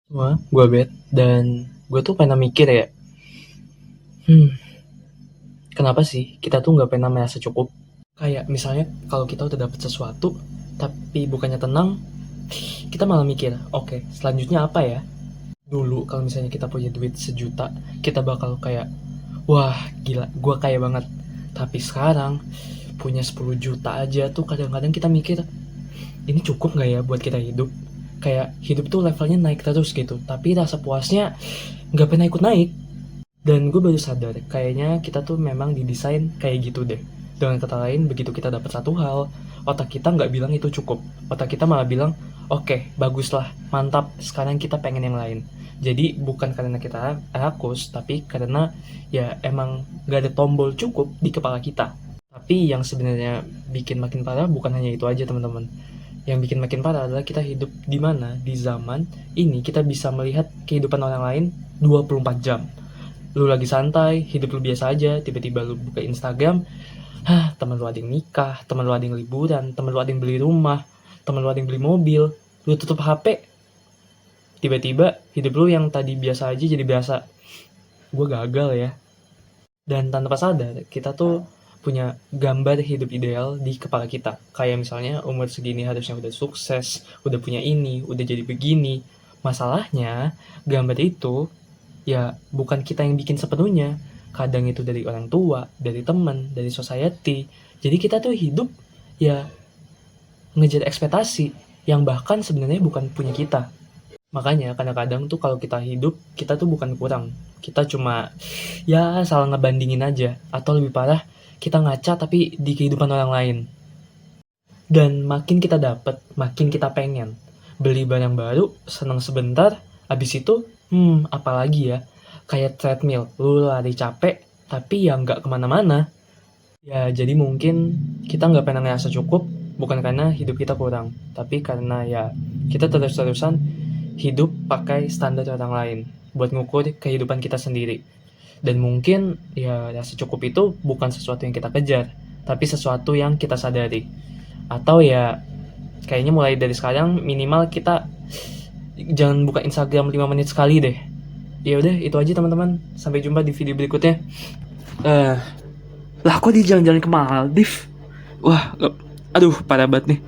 Semua, gue bet. Dan gue tuh pernah mikir ya, hmm, kenapa sih kita tuh nggak pernah merasa cukup? Kayak misalnya kalau kita udah dapet sesuatu, tapi bukannya tenang, kita malah mikir, oke, selanjutnya apa ya? Dulu kalau misalnya kita punya duit 1 juta, kita bakal kayak, wah gila, gue kaya banget. Tapi sekarang, punya 10 juta aja tuh kadang-kadang kita mikir, ini cukup nggak ya buat kita hidup? Kayak hidup tuh levelnya naik terus gitu, tapi rasa puasnya nggak pernah ikut naik. Dan gue baru sadar, kayaknya kita tuh memang didesain kayak gitu deh. Dengan kata lain, begitu kita dapat satu hal, otak kita nggak bilang itu cukup. Otak kita malah bilang, oke, baguslah, mantap, sekarang kita pengen yang lain. Jadi bukan karena kita rakus, tapi karena ya emang nggak ada tombol cukup di kepala kita. Tapi yang sebenarnya bikin makin parah bukan hanya itu aja teman-teman. Yang bikin makin parah adalah kita hidup di mana di zaman ini kita bisa melihat kehidupan orang lain 24 jam. Lu lagi santai, hidup lu biasa aja, tiba-tiba lu buka Instagram, temen lu ada yang nikah, temen lu ada yang liburan, temen lu ada yang beli rumah, temen lu ada yang beli mobil, lu tutup HP, tiba-tiba hidup lu yang tadi biasa aja jadi biasa. Gue gagal ya. Dan tanpa sadar, kita tuh punya gambar hidup ideal di kepala kita. Kayak misalnya umur segini harusnya udah sukses, udah punya ini, udah jadi begini. Masalahnya, gambar itu ya bukan kita yang bikin sepenuhnya. Kadang itu dari orang tua, dari teman, dari society. Jadi kita tuh hidup ya ngejar ekspektasi yang bahkan sebenarnya bukan punya kita. Makanya kadang-kadang tuh kalau kita hidup, kita tuh bukan kurang. Kita cuma ya salah ngebandingin aja. Atau lebih parah, kita ngaca tapi di kehidupan orang lain. Dan makin kita dapat, makin kita pengen. Beli barang baru, senang sebentar, habis itu, apalagi ya, kayak treadmill, lu lari capek, tapi ya nggak kemana-mana. Ya, jadi mungkin kita nggak pernah ngerasa cukup, bukan karena hidup kita kurang, tapi karena ya kita terus-terusan hidup pakai standar orang lain buat ngukur kehidupan kita sendiri. Dan mungkin ya rasa cukup itu bukan sesuatu yang kita kejar, tapi sesuatu yang kita sadari. Atau ya kayaknya mulai dari sekarang minimal kita jangan buka Instagram 5 menit sekali deh. Ya udah itu aja teman-teman. Sampai jumpa di video berikutnya. Lah kok dia jalan-jalan ke Maldives? Wah, aduh parah banget nih.